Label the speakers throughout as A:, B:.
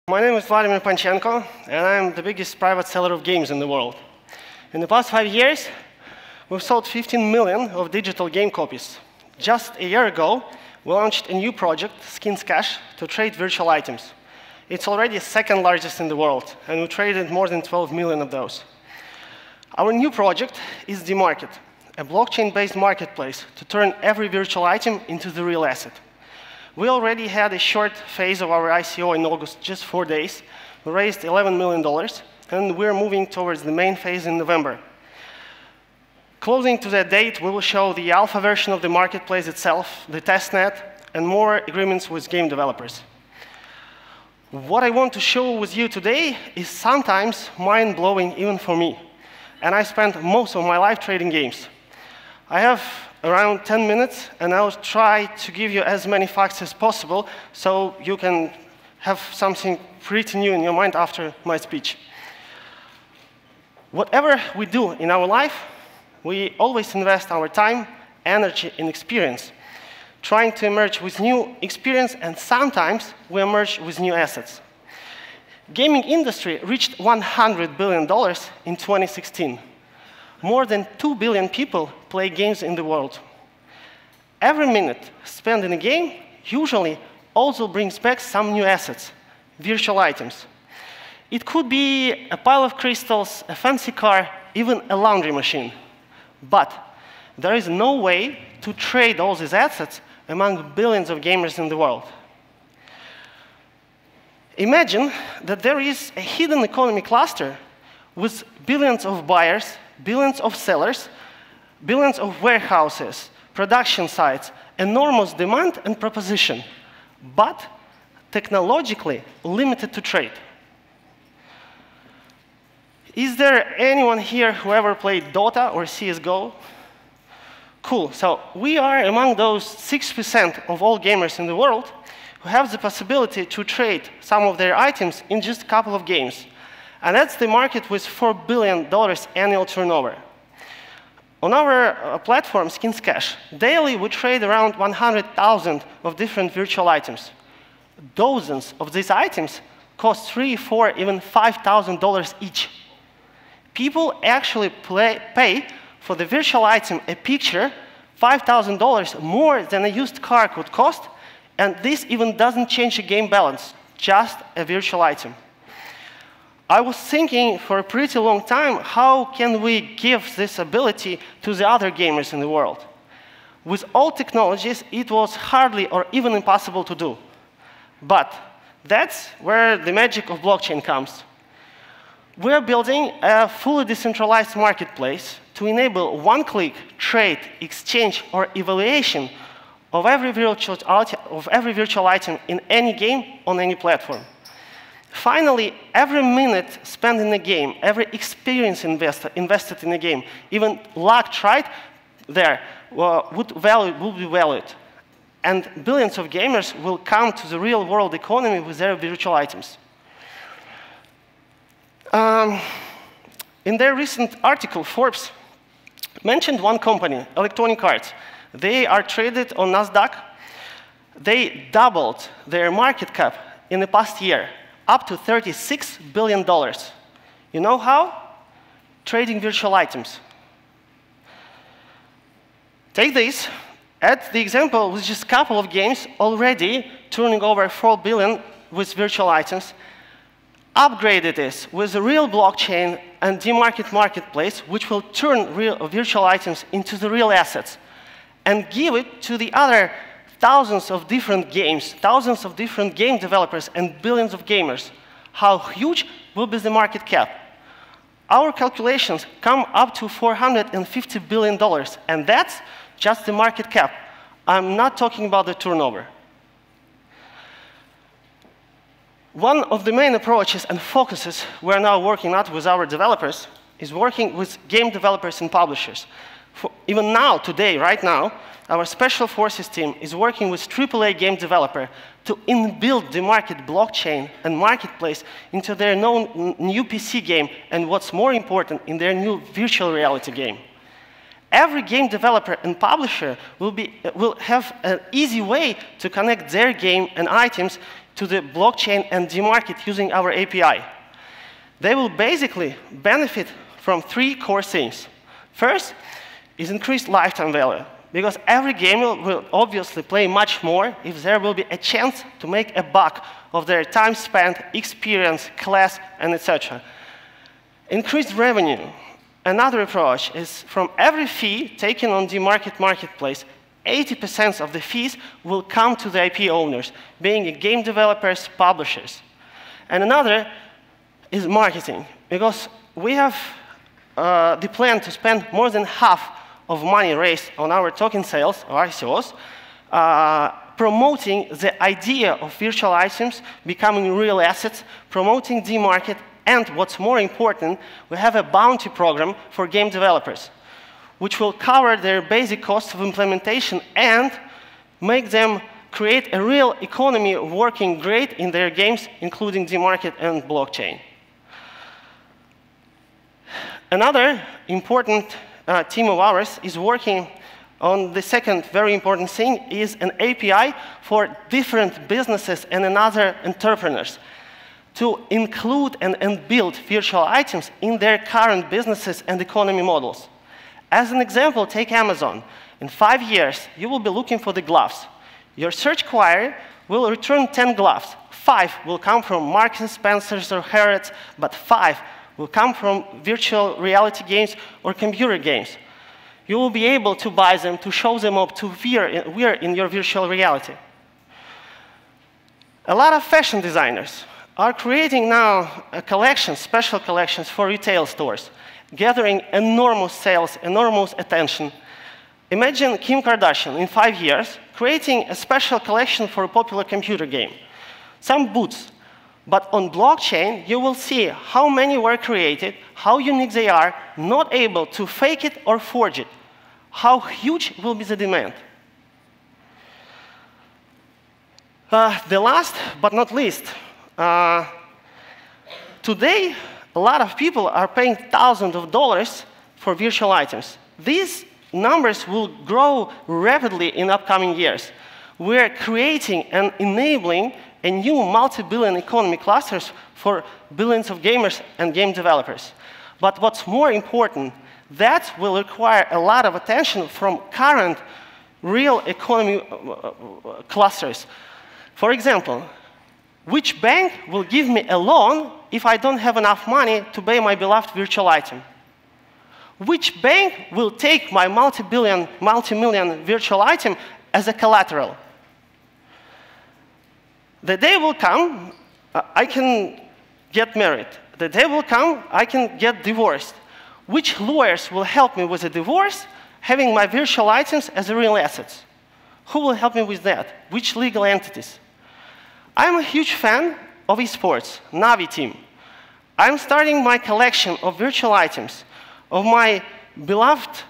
A: My name is Volodymyr Panchenko, and I'm the biggest private seller of games in the world. In the past 5 years, we've sold 15 million of digital game copies. Just a year ago, we launched a new project, Skins Cash, to trade virtual items. It's already second largest in the world, and we traded more than 12 million of those. Our new project is DMarket, a blockchain-based marketplace to turn every virtual item into the real asset. We already had a short phase of our ICO in August, just 4 days. We raised $11 million, and we're moving towards the main phase in November. Closing to that date, we will show the alpha version of the marketplace itself, the testnet, and more agreements with game developers. What I want to show with you today is sometimes mind-blowing even for me. And I spent most of my life trading games. I have around 10 minutes, and I'll try to give you as many facts as possible so you can have something pretty new in your mind after my speech. Whatever we do in our life, we always invest our time, energy, and experience, trying to emerge with new experience, and sometimes we emerge with new assets. Gaming industry reached $100 billion in 2016. More than 2 billion people play games in the world. Every minute spent in a game usually also brings back some new assets, virtual items. It could be a pile of crystals, a fancy car, even a laundry machine. But there is no way to trade all these assets among billions of gamers in the world. Imagine that there is a hidden economy cluster with billions of buyers, billions of sellers, billions of warehouses, production sites, enormous demand and proposition, but technologically limited to trade. Is there anyone here who ever played Dota or CSGO? Cool, so we are among those 6% of all gamers in the world who have the possibility to trade some of their items in just a couple of games. And that's the market with $4 billion annual turnover. On our platform, Skins Cash, daily we trade around 100,000 of different virtual items. Dozens of these items cost $3,000, $4,000, even $5,000 each. People actually pay for the virtual item, a picture, $5,000 more than a used car could cost, and this even doesn't change the game balance, just a virtual item. I was thinking for a pretty long time, how can we give this ability to the other gamers in the world? With all technologies, it was hardly or even impossible to do. But that's where the magic of blockchain comes. We're building a fully decentralized marketplace to enable one-click trade, exchange, or evaluation of every virtual item in any game on any platform. Finally, every minute spent in a game, every experience invested in a game, even luck tried there, would be valued. And billions of gamers will come to the real-world economy with their virtual items. In their recent article, Forbes mentioned one company, Electronic Arts. They are traded on NASDAQ. They doubled their market cap in the past year, up to $36 billion. You know how? Trading virtual items. Take this. At the example with just a couple of games already turning over $4 billion with virtual items. Upgraded this with a real blockchain and DMarket marketplace, which will turn virtual items into the real assets and give it to the other thousands of different games, thousands of different game developers, and billions of gamers. How huge will be the market cap? Our calculations come up to $450 billion, and that's just the market cap. I'm not talking about the turnover. One of the main approaches and focuses we're now working on with our developers is working with game developers and publishers. Even now, today, right now, our Special Forces team is working with AAA game developer to inbuild the market blockchain and marketplace into their new PC game, and what's more important, in their new virtual reality game. every game developer and publisher will have an easy way to connect their game and items to the blockchain and DMarket using our API. They will basically benefit from 3 core things. First is increased lifetime value, because every gamer will obviously play much more if there will be a chance to make a buck of their time spent, experience, class, and etc. Increased revenue. Another approach is from every fee taken on the marketplace, 80% of the fees will come to the IP owners, being game developers, publishers. And another is marketing, because we have the plan to spend more than half of money raised on our token sales, or ICOs, promoting the idea of virtual items becoming real assets, promoting DMarket, and what's more important, we have a bounty program for game developers, which will cover their basic costs of implementation and make them create a real economy working great in their games, including DMarket and blockchain. Another important team of ours is working on the second very important thing, is an API for different businesses and other entrepreneurs to include and build virtual items in their current businesses and economy models. As an example, take Amazon. In 5 years, you will be looking for the gloves. Your search query will return 10 gloves. 5 will come from Marks & Spencer's or Harrods, but 5 will come from virtual reality games or computer games. You will be able to buy them, to show them up, to wear in your virtual reality. A lot of fashion designers are creating now a collection, special collections for retail stores, gathering enormous sales, enormous attention. Imagine Kim Kardashian in 5 years creating a special collection for a popular computer game. Some boots, but on blockchain you will see how many were created, how unique they are, not able to fake it or forge it. How huge will be the demand? The last but not least, today, a lot of people are paying thousands of dollars for virtual items. These numbers will grow rapidly in upcoming years. We're creating and enabling a new multi-billion economy clusters for billions of gamers and game developers. But what's more important, that will require a lot of attention from current real economy clusters. For example, which bank will give me a loan if I don't have enough money to buy my beloved virtual item? Which bank will take my multi-million virtual item as a collateral? The day will come, I can get married. The day will come, I can get divorced. Which lawyers will help me with a divorce, having my virtual items as real assets? Who will help me with that? Which legal entities? I'm a huge fan of esports, Navi team. I'm starting my collection of virtual items, of my beloved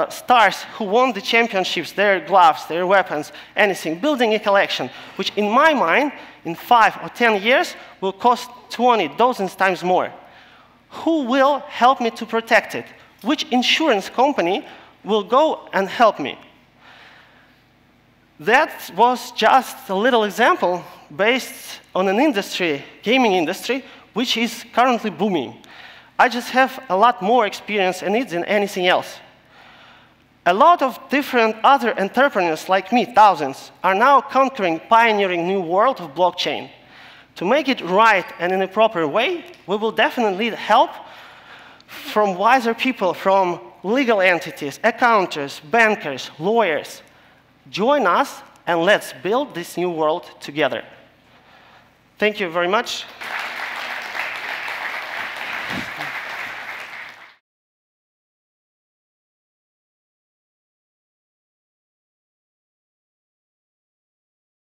A: stars who won the championships, their gloves, their weapons, anything, building a collection, which in my mind, in 5 or 10 years, will cost 20 dozens times more. Who will help me to protect it? Which insurance company will go and help me? That was just a little example based on an industry, gaming industry, which is currently booming. I just have a lot more experience in it than anything else. A lot of different other entrepreneurs like me, thousands, are now conquering, pioneering new world of blockchain. To make it right and in a proper way, we will definitely need help from wiser people, from legal entities, accountants, bankers, lawyers. Join us and let's build this new world together. Thank you very much.